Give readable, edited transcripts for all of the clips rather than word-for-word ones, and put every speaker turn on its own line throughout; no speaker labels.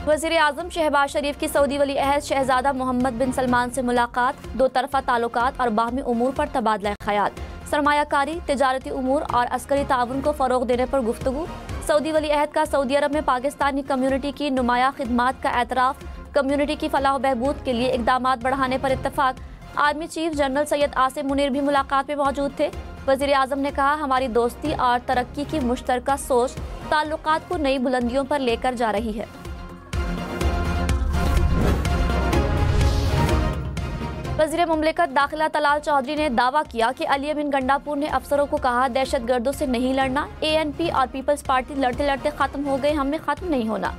वज़ीर आज़म शहबाज शरीफ की सऊदी वली अहद शहजादा मोहम्मद बिन सलमान से मुलाकात, दो तरफा ताल्लुकात और बाहमी उमूर पर तबादला ख्याल, सरमायाकारी, तिजारती उमूर और अस्करी ताउन को फ़रोग़ देने पर गुफ्तगू। सऊदी वली अहद का सऊदी अरब में पाकिस्तानी कम्यूनिटी की नुमाया खिदमात का एतराफ़, कम्यूनिटी की फलाह बहबूद के लिए इक़दामात बढ़ाने पर इत्तफ़ाक़। Army chief general Syed Asim Munir भी मुलाकात में मौजूद थे। वज़ीर आज़म ने कहा, हमारी दोस्ती और तरक्की की मुश्तरका सोच ताल्लुकात को नई बुलंदियों पर लेकर जा रही है। वज़ीर मुमलिकत दाखिला तलाल चौधरी ने दावा किया कि अली अमीन गंडापुर ने अफसरों को कहा, दहशतगर्दों से नहीं लड़ना। ANP और पीपल्स पार्टी लड़ते लड़ते ख़त्म हो गए, हमें ख़त्म नहीं होना।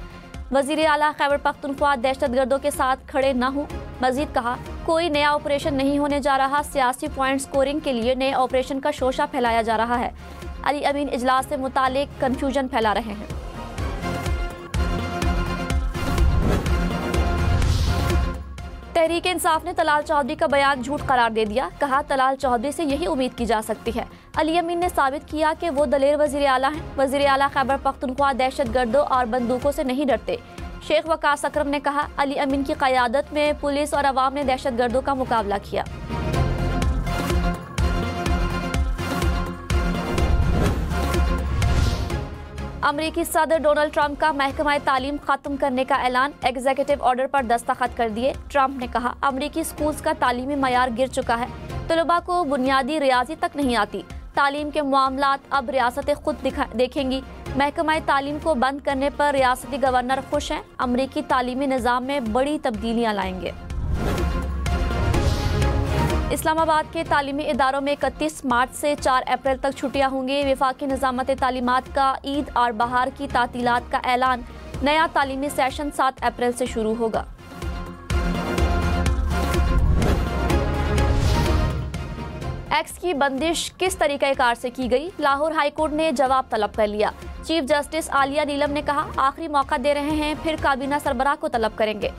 वज़ीर आला खैबर पख्तूनख्वा दहशतगर्दों के साथ खड़े न हों। मजीद कहा, कोई नया ऑपरेशन नहीं होने जा रहा, सियासी पॉइंट स्कोरिंग के लिए नए ऑपरेशन का शोशा फैलाया जा रहा है। अली अमीन इजलास से मुतालिक कन्फ्यूजन फैला रहे हैं। तहरीक इंसाफ ने तलाल चौधरी का बयान झूठ करार दे दिया। कहा, तलाल चौधरी से यही उम्मीद की जा सकती है। अली अमीन ने साबित किया कि वो दलेर वज़ीर आला हैं। वज़ीर आला खैबर पख्तूनख्वा दहशतगर्दों और बंदूकों से नहीं डरते। शेख वकास अकरम ने कहा, अली अमीन की क़यादत में पुलिस और अवाम ने दहशतगर्दों का मुकाबला किया। अमरीकी सदर डोनाल्ड ट्रंप का महकमा तालीम खत्म करने का ऐलान, एग्जीक्यूटिव ऑर्डर पर दस्तखत कर दिए। ट्रंप ने कहा, अमरीकी स्कूल्स का तालीमी मयार गिर चुका है, तलबा को बुनियादी रियाजी तक नहीं आती। तालीम के मामलात अब रियासतें खुद देखेंगी। महकमा तालीम को बंद करने पर रियासती गवर्नर खुश हैं। अमरीकी तालीमी निज़ाम में बड़ी तब्दीलियाँ लाएंगे। इस्लामाबाद के तालीमी इदारों में 31 मार्च से 4 अप्रैल तक छुट्टियां होंगी। वफाकी निज़ामत तालीमात का ईद और बहार की तातीलात का ऐलान। नया तालीमी सेशन 7 अप्रैल से शुरू होगा। एक्स की बंदिश किस तरीक़ेकार से की गई, लाहौर हाईकोर्ट ने जवाब तलब कर लिया। चीफ जस्टिस आलिया नीलम ने कहा, आखिरी मौका दे रहे हैं, फिर काबीना सरबराह को तलब करेंगे।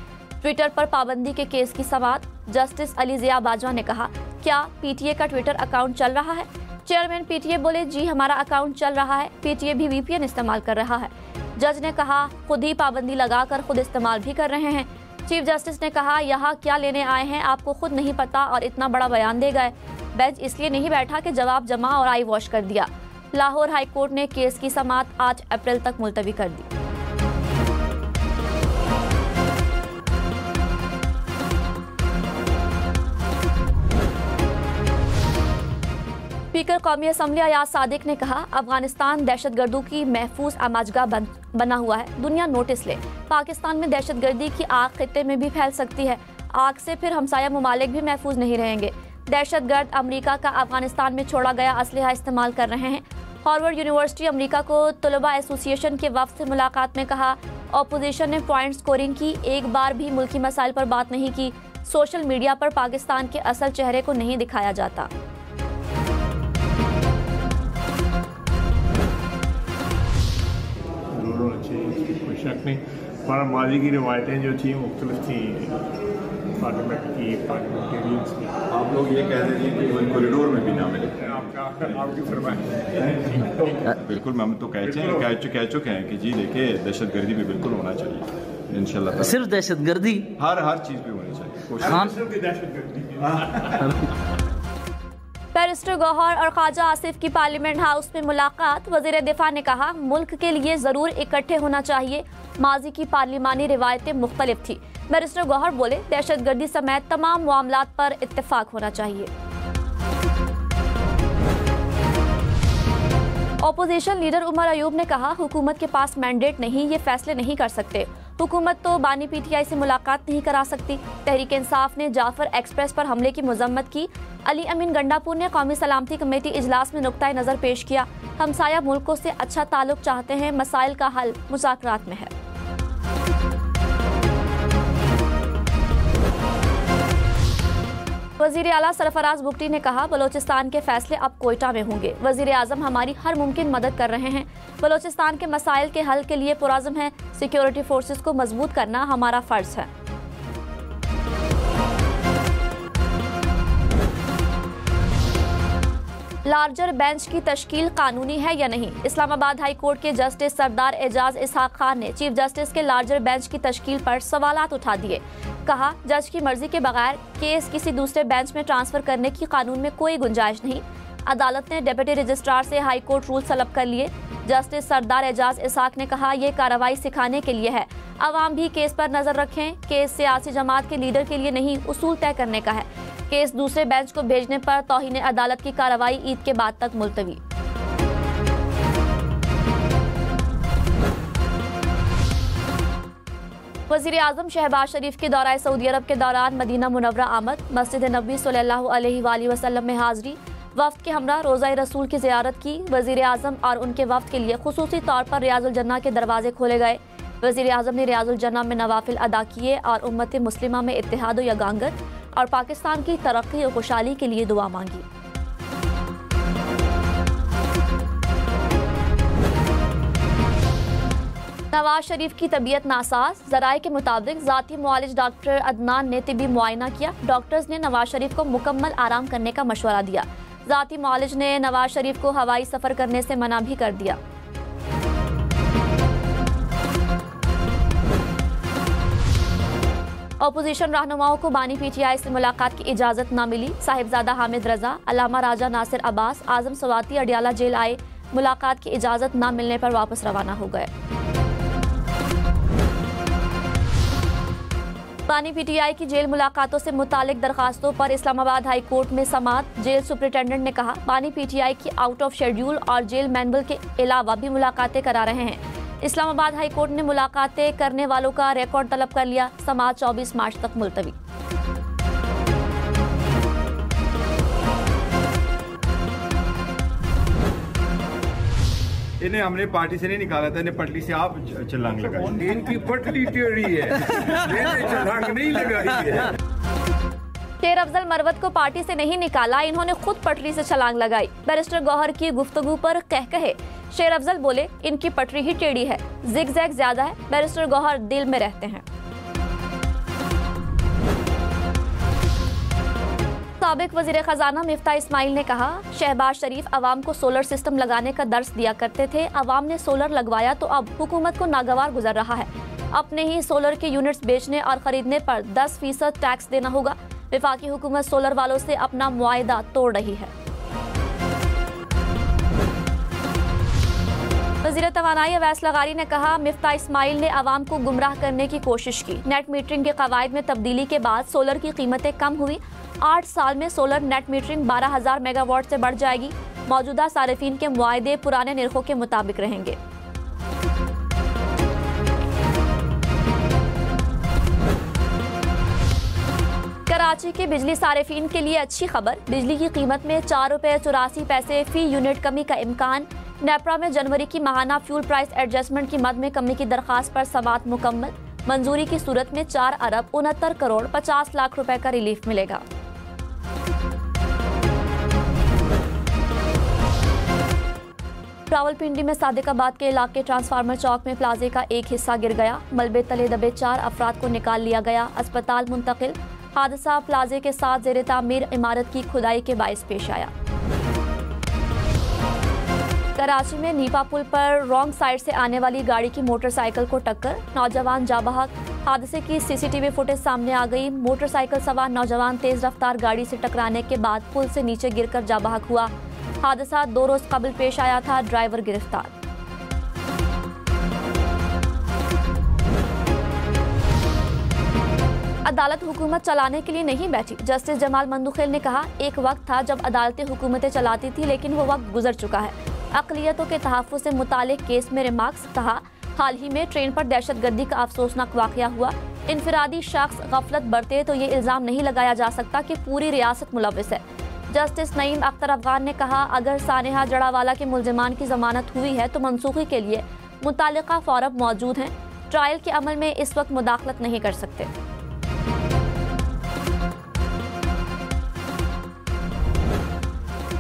ट्विटर पर पाबंदी के केस की समाअत। जस्टिस अली ज़िया बाजवा ने कहा, क्या PTA का ट्विटर अकाउंट चल रहा है? चेयरमैन PTA बोले, जी हमारा अकाउंट चल रहा है, PTA भी VPN इस्तेमाल कर रहा है। जज ने कहा, खुद ही पाबंदी लगाकर खुद इस्तेमाल भी कर रहे हैं। चीफ जस्टिस ने कहा, यहाँ क्या लेने आए हैं, आपको खुद नहीं पता और इतना बड़ा बयान दे गए। बेंच इसलिए नहीं बैठा कि जवाब जमा और आई वॉश कर दिया। लाहौर हाईकोर्ट ने केस की समाअत 8 अप्रैल तक मुलतवी कर दी। स्पीकर कौमी असम्बली अयाज सादिक ने कहा, अफगानिस्तान दहशतगर्दों की महफूज अमाजगाह बना हुआ है, दुनिया नोटिस ले। पाकिस्तान में दहशतगर्दी की आग खित्ते में भी फैल सकती है। आग से फिर हमसाया ममालिक भी महफूज नहीं रहेंगे। दहशतगर्द अमरीका का अफगानिस्तान में छोड़ा गया असलहा इस्तेमाल कर रहे हैं। हार्वर्ड यूनिवर्सिटी अमरीका को तलबा एसोसिएशन के वफ्द से मुलाकात में कहा, अपोजिशन ने पॉइंट स्कोरिंग की, एक बार भी मुल्की मसाइल पर बात नहीं की। सोशल मीडिया पर पाकिस्तान के असल चेहरे को नहीं दिखाया जाता।
कोई शक नहीं, हमारा माजी की रिवायतें जो थी मुख्तलिफ थी पार्लियामेंट की, पार्लियामेंटेरियंस की।
आप लोग ये कह रहे थे कि वो कॉरिडोर में भी ना मिले।
आपकी फरमाइश।
बिल्कुल, हम तो कह चुके हैं कि जी देखिए दहशतगर्दी भी बिल्कुल होना चाहिए इंशाल्लाह।
सिर्फ दहशतगर्दी,
हर चीज़ पे होनी चाहिए।
बैरिस्टर गौहर और ख्वाजा आसिफ की पार्लियामेंट हाउस में मुलाकात। वज़ीर दिफा ने कहा, मुल्क के लिए ज़रूर इकट्ठे होना चाहिए, माजी की पार्लिमानी रिवायतें मुख्तलिफ थी। बैरिस्टर गौहर बोले, दहशतगर्दी समेत तमाम मामलात पर इत्तेफाक होना चाहिए। अपोजिशन लीडर उमर अयूब ने कहा, हुकूमत के पास मैंडेट नहीं, ये फैसले नहीं कर सकते। हुकूमत तो बानी PTI से मुलाकात नहीं करा सकती। तहरीक इंसाफ ने जाफर एक्सप्रेस पर हमले की मजम्मत की। अली अमीन गंडापुर ने कौमी सलामती कमेटी इजलास में नुक्ता नज़र पेश किया। हमसाया मुल्कों से अच्छा ताल्लुक चाहते हैं, मसाइल का हल मुज़ाकरात में है। वज़ीर आला सरफराज बुगटी ने कहा, बलोचिस्तान के फैसले अब कोयटा में होंगे। वज़ीर आज़म हमारी हर मुमकिन मदद कर रहे हैं। बलोचिस्तान के मसाइल के हल के लिए पुरज़्म है। सिक्योरिटी फोर्सेस को मजबूत करना हमारा फ़र्ज़ है। लार्जर बेंच की तश्कील कानूनी है या नहीं? इस्लामाबाद हाई कोर्ट के जस्टिस सरदार एजाज इसहाक खान ने चीफ जस्टिस के लार्जर बेंच की तश्कील पर सवालात उठा दिए। कहा, जज की मर्जी के बगैर केस किसी दूसरे बेंच में ट्रांसफर करने की कानून में कोई गुंजाइश नहीं। अदालत ने डिप्टी रजिस्ट्रार से हाई कोर्ट रूल तलब कर लिए। जस्टिस सरदार एजाज इसहाक ने कहा, ये कार्रवाई सिखाने के लिए है। अवाम भी केस पर नजर रखें। केस सियासी जमात के लीडर के लिए नहीं, उसूल तय करने का है। केस दूसरे बेंच को भेजने पर तौहीन अदालत की कार्रवाई ईद के बाद तक मुलतवी। वज़ीर आज़म शहबाज शरीफ के दौरा सऊदी अरब के दौरान मदीना मुनव्वरा आमद, मस्जिद नबी सल्लल्लाहु अलैहि वसल्लम में हाजिरी, वफ्द के हमरा रोज़ा रसूल की ज़ियारत की। वज़ीर आज़म और उनके वफ्द के लिए खुसूसी तौर पर रियाजुल जन्ना के दरवाजे खोले गए। वज़ीर आज़म ने रियाजुल जन्ना में नवाफिल अदा किए और उम्मत मुस्लिमा में इत्तेहाद व यगांगत और पाकिस्तान की तरक्की और खुशहाली के लिए दुआ मांगी। नवाज शरीफ की तबीयत नासाज, ज़राए के मुताबिक ज़ाती मुआलिज डॉक्टर अदनान ने तिबी मुआयना किया। डॉक्टर्स ने नवाज शरीफ को मुकम्मल आराम करने का मशवरा दिया। ज़ाती मुआलिज ने नवाज शरीफ को हवाई सफ़र करने से मना भी कर दिया। अपोजिशन रहनुमाओं को बानी पीटीआई से मुलाकात की इजाज़त न मिली। साहिबजादा हामिद रजा, अल्लामा राजा नासिर अब्बास, आजम सवाती अडियाला जेल आए। मुलाकात की इजाज़त न मिलने पर वापस रवाना हो गए। बानी पीटीआई की जेल मुलाकातों से मुतालिक दरखास्तों पर इस्लामाबाद हाई कोर्ट में समाअत। जेल सुपरिटेंडेंट ने कहा, बानी पीटीआई की आउट ऑफ शेड्यूल और जेल मैनुअल के अलावा भी मुलाकातें करा रहे हैं। इस्लामाबाद हाई कोर्ट ने मुलाकातें करने वालों का रिकॉर्ड तलब कर लिया। समाअत 24 मार्च तक मुलतवी।
इन्हें हमने पार्टी से नहीं निकाला था, इन्हें पटली से आप छलांग लगाई।
इनकी पटली टेढ़ी है, मैंने छलांग नहीं लगाई है।
शेर अफजल मरवत को पार्टी से नहीं निकाला, इन्होंने खुद पटरी से छलांग लगाई। बैरिस्टर गौहर की गुफ्तगू पर कहे शेर अफजल बोले, इनकी पटरी ही टेढ़ी है, जिग-जैग ज्यादा है। बैरिस्टर गौहर दिल में रहते हैं। साबिक वजीर खजाना मिफ्ता इस्माइल ने कहा, शहबाज शरीफ अवाम को सोलर सिस्टम लगाने का दर्स दिया करते थे। अवाम ने सोलर लगवाया तो अब हुकूमत को नागवार गुजर रहा है। अपने ही सोलर के यूनिट्स बेचने और खरीदने पर 10% टैक्स देना होगा। विफाकी हुकूमत सोलर वालों से अपना मुआहदा तोड़ रही है। वज़ीर तवानाई अवैस लगारी ने कहा, मिफ्ता इस्माइल ने अवाम को गुमराह करने की कोशिश की। नेट मीटरिंग के कवायद में तब्दीली के बाद सोलर की कीमतें कम हुई। 8 साल में सोलर नेट मीटरिंग 12,000 मेगावाट से बढ़ जाएगी। मौजूदा सारिफीन के मुआहदे पुराने निर्खों के मुताबिक रहेंगे। कराची के बिजली सारिफीन के लिए अच्छी खबर, बिजली की कीमत में 4 रुपये 84 पैसे फी यूनिट कमी का इम्कान। नेपरा में जनवरी की माहाना फ्यूल प्राइस एडजस्टमेंट की मद में कमी की दरखास्त पर समाअत मुकम्मल। मंजूरी की सूरत में 4 अरब 69 करोड़ 50 लाख रुपए का रिलीफ मिलेगा। रावलपिंडी में सादिकाबाद के इलाके ट्रांसफार्मर चौक में प्लाजे का एक हिस्सा गिर गया। मलबे तले दबे 4 अफराद को निकाल लिया गया, अस्पताल मुंतकिल। हादसा प्लाजे के साथ ज़ेरे तामीर इमारत की खुदाई के बाइस पेश आया। कराची में नीपा पुल पर रॉन्ग साइड से आने वाली गाड़ी की मोटरसाइकिल को टक्कर, नौजवान जाँ बहक। हादसे की सीसीटीवी फुटेज सामने आ गई। मोटरसाइकिल सवार नौजवान तेज रफ्तार गाड़ी से टकराने के बाद पुल से नीचे गिरकर जाँ बहक हुआ। हादसा 2 रोज कबल पेश आया था। ड्राइवर गिरफ्तार। अदालत हुकूमत चलाने के लिए नहीं बैठी। जस्टिस जमाल मंदुखेल ने कहा, एक वक्त था जब अदालतें हुकूमतें चलाती थी, लेकिन वो वक्त गुजर चुका है। अक़लियतों के तहफ़्फ़ुज़ से मुतालिक केस में रिमार्क्स। कहा, हाल ही में ट्रेन पर दहशतगर्दी का अफसोसनाक वाक़या हुआ। इनफरादी शख्स गफलत बरते तो ये इल्ज़ाम नहीं लगाया जा सकता कि पूरी रियासत मुलव्विस है। जस्टिस नईम अख्तर अफगान ने कहा, अगर सानेहा जड़ावाला के मुल्ज़िमान की ज़मानत हुई है तो मनसूखी के लिए मुतालिका फ़ॉरम मौजूद हैं। ट्रायल के अमल में इस वक्त मुदाखलत नहीं कर सकते।